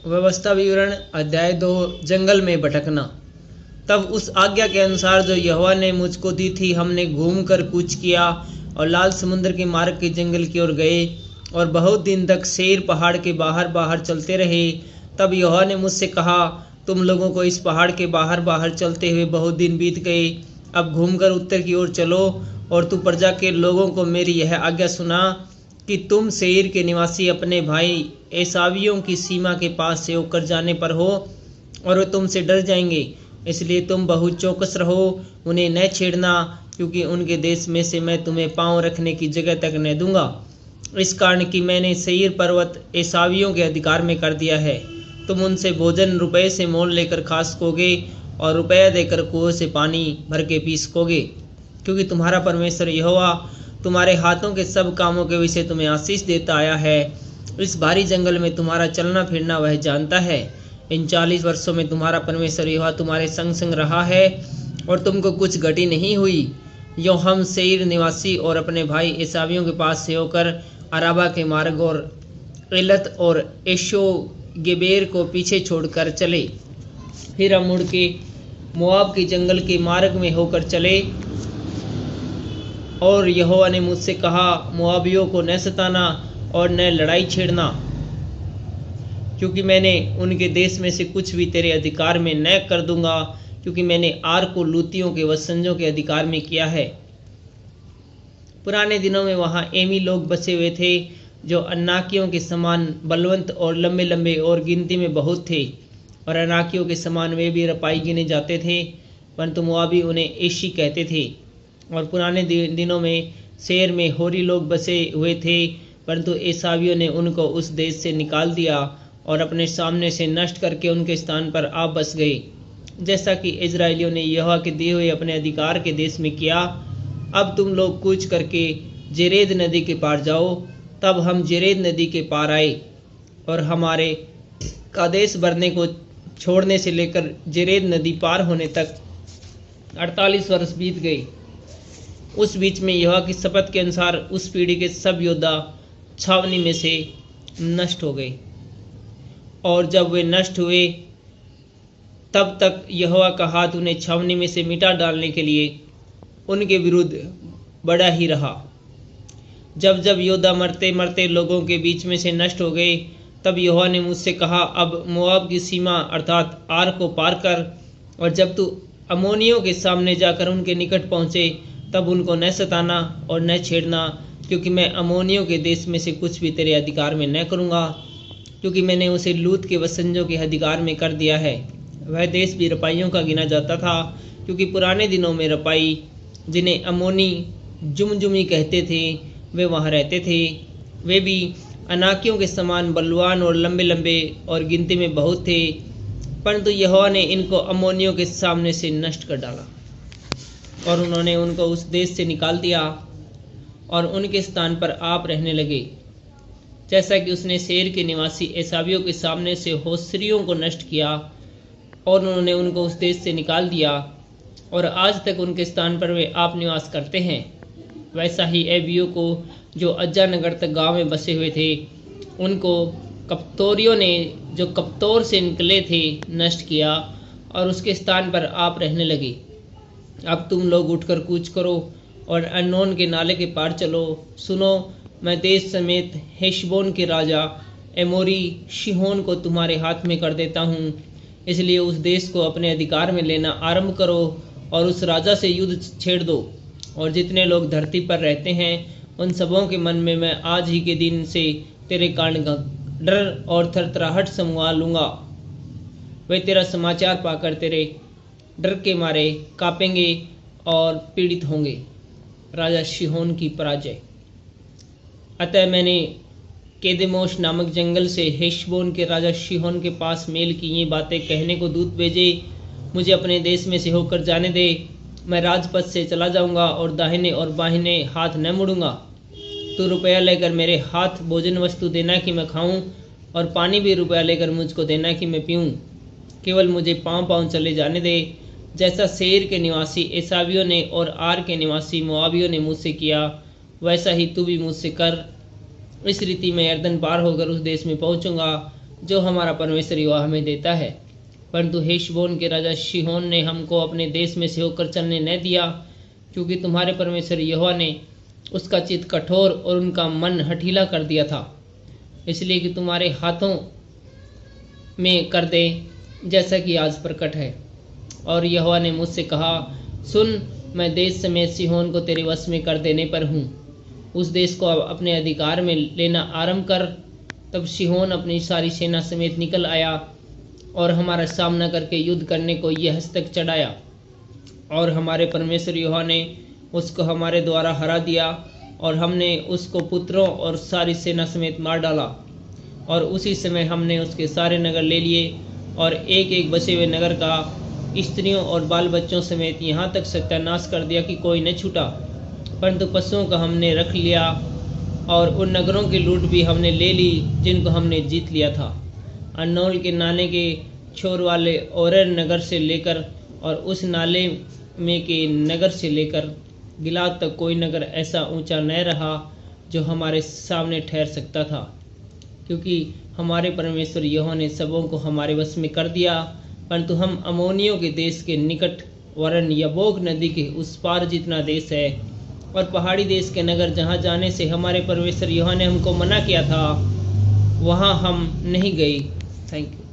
व्यवस्था विवरण अध्याय 2 जंगल में भटकना। तब उस आज्ञा के अनुसार जो यहोवा ने मुझको दी थी, हमने घूमकर कूच किया और लाल समुद्र के मार्ग के जंगल की ओर गए और बहुत दिन तक सेईर पहाड़ के बाहर बाहर चलते रहे। तब यहोवा ने मुझसे कहा, तुम लोगों को इस पहाड़ के बाहर बाहर चलते हुए बहुत दिन बीत गए। अब घूमकर उत्तर की ओर चलो और तू प्रजा के लोगों को मेरी यह आज्ञा सुना कि तुम सेईर के निवासी अपने भाई एसावियों की सीमा के पास से होकर जाने पर हो और वे तुमसे डर जाएंगे। इसलिए तुम बहुत चौकस रहो, उन्हें न छेड़ना, क्योंकि उनके देश में से मैं तुम्हें पांव रखने की जगह तक न दूंगा, इस कारण कि मैंने सेईर पर्वत एसावियों के अधिकार में कर दिया है। तुम उनसे भोजन रुपये से मोल लेकर खा सकोगे और रुपया देकर कुओं से पानी भर के पी सकोगे, क्योंकि तुम्हारा परमेश्वर यहोवा तुम्हारे हाथों के सब कामों के विषय तुम्हें आशीष देता आया है। इस भारी जंगल में तुम्हारा चलना फिरना वह जानता है। इन 40 वर्षों में तुम्हारा परमेश्वर यहोवा तुम्हारे संग संग रहा है और तुमको कुछ घटी नहीं हुई। यो हम सेईर निवासी और अपने भाई एसावियों के पास से होकर अराबा के मार्ग और एलत और एशो गेबेर को पीछे छोड़कर चले। फिर हम मुड़ के मोआब के जंगल के मार्ग में होकर चले। और यहोवा ने मुझसे कहा, मोआबियों को न सताना और न लड़ाई छेड़ना, क्योंकि मैंने उनके देश में से कुछ भी तेरे अधिकार में न कर दूंगा, क्योंकि मैंने आर को लूतियों के वंशजों के अधिकार में किया है। पुराने दिनों में वहाँ एमी लोग बसे हुए थे, जो अनाकियों के समान बलवंत और लंबे लंबे और गिनती में बहुत थे, और अनाकियों के समान वे भी रपाई गिने जाते थे, परंतु मोआबी उन्हें एशी कहते थे। और पुराने दिनों में सेईर में होरी लोग बसे हुए थे, परंतु एसावियों ने उनको उस देश से निकाल दिया और अपने सामने से नष्ट करके उनके स्थान पर आ बस गए, जैसा कि इजराइलियों ने यहोवा के दिए हुए अपने अधिकार के देश में किया। अब तुम लोग कूच करके जेरेद नदी के पार जाओ। तब हम जेरेद नदी के पार आए और हमारे कादेश बरने को छोड़ने से लेकर जेरेद नदी पार होने तक 48 वर्ष बीत गए। उस बीच में यहोवा की शपथ के अनुसार उस पीढ़ी के सब योद्धा छावनी में से नष्ट हो गए, और जब वे नष्ट हुए तब तक यहोवा का हाथ उन्हें छावनी में से मिटा डालने के लिए उनके विरुद्ध बड़ा ही रहा। जब जब योद्धा मरते मरते लोगों के बीच में से नष्ट हो गए, तब यहोवा ने मुझसे कहा, अब मोआब की सीमा अर्थात आर को पार कर, और जब तू अमोनियों के सामने जाकर उनके निकट पहुँचे, तब उनको न सताना और न छेड़ना, क्योंकि मैं अमोनियों के देश में से कुछ भी तेरे अधिकार में न करूँगा, क्योंकि मैंने उसे लूत के वंशजों के अधिकार में कर दिया है। वह देश भी रपाइयों का गिना जाता था, क्योंकि पुराने दिनों में रपाई, जिन्हें अमोनी जुमजुमी कहते थे, वे वहाँ रहते थे। वे भी अनाकियों के समान बलवान और लंबे लंबे और गिनती में बहुत थे, परंतु यहोवा ने इनको अमोनियों के सामने से नष्ट कर डाला और उन्होंने उनको उस देश से निकाल दिया और उनके स्थान पर आप रहने लगे, जैसा कि उसने सेईर के निवासी एसावियों के सामने से होस्रियों को नष्ट किया और उन्होंने उनको उस देश से निकाल दिया, और आज तक उनके स्थान पर वे आप निवास करते हैं। वैसा ही एवियों को, जो अज्जा नगर तक गाँव में बसे हुए थे, उनको कप्तोरियों ने, जो कप्तोर से निकले थे, नष्ट किया और उसके स्थान पर आप रहने लगे। अब तुम लोग उठकर कूच करो और अर्नोन के नाले के पार चलो। सुनो, मैं देश समेत हेशबोन के राजा एमोरी शिहोन को तुम्हारे हाथ में कर देता हूँ। इसलिए उस देश को अपने अधिकार में लेना आरंभ करो और उस राजा से युद्ध छेड़ दो, और जितने लोग धरती पर रहते हैं उन सबों के मन में मैं आज ही के दिन से तेरे कारण डर और थरथराहट समवा लूँगा। वे तेरा समाचार पाकर तेरे डर के मारे कांपेंगे और पीड़ित होंगे। राजा शिहोन की पराजय। अतः मैंने केदेमोश नामक जंगल से हेशबोन के राजा शिहोन के पास मेल की ये बातें कहने को दूत भेजे, मुझे अपने देश में से होकर जाने दे। मैं राजपथ से चला जाऊंगा और दाहिने और बाहिने हाथ न मुड़ूंगा। तू रुपया लेकर मेरे हाथ भोजन वस्तु देना कि मैं खाऊं, और पानी भी रुपया लेकर मुझको देना कि मैं पीऊं। केवल मुझे पाँव पाँव चले जाने दे, जैसा सेईर के निवासी एसावियों ने और आर के निवासी मोआबियों ने मुझसे किया, वैसा ही तू भी मुझसे कर। इस रीति मैं यरदन पार होकर उस देश में पहुंचूंगा जो हमारा परमेश्वर यहोवा हमें देता है। परंतु हेशबोन के राजा शिहोन ने हमको अपने देश में से होकर चलने न दिया, क्योंकि तुम्हारे परमेश्वर यहोवा ने उसका चित्त कठोर और उनका मन हठीला कर दिया था, इसलिए कि तुम्हारे हाथों में कर दे, जैसा कि आज प्रकट है। और यहोवा ने मुझसे कहा, सुन, मैं देश समेत सिहोन को तेरे वश में कर देने पर हूँ। उस देश को अपने अधिकार में लेना आरंभ कर। तब सिहोन अपनी सारी सेना समेत निकल आया और हमारा सामना करके युद्ध करने को यहस तक चढ़ाया, और हमारे परमेश्वर यहोवा ने उसको हमारे द्वारा हरा दिया, और हमने उसको पुत्रों और सारी सेना समेत मार डाला। और उसी समय हमने उसके सारे नगर ले लिए, और एक एक बचे हुए नगर का स्त्रियों और बाल बच्चों समेत यहाँ तक सत्यानाश कर दिया कि कोई न छूटा। परंतु पशुओं का हमने रख लिया, और उन नगरों की लूट भी हमने ले ली जिनको हमने जीत लिया था। अर्नोन के नाले के छोर वाले ओरेर नगर से लेकर और उस नाले में के नगर से लेकर गिलाद तक कोई नगर ऐसा ऊंचा न रहा जो हमारे सामने ठहर सकता था, क्योंकि हमारे परमेश्वर यहोवा ने सबों को हमारे वश में कर दिया। परंतु हम अमोनियों के देश के निकट वरन यबोक नदी के उस पार जितना देश है और पहाड़ी देश के नगर जहाँ जाने से हमारे परमेश्वर यहोवा ने हमको मना किया था, वहाँ हम नहीं गए। Thank you.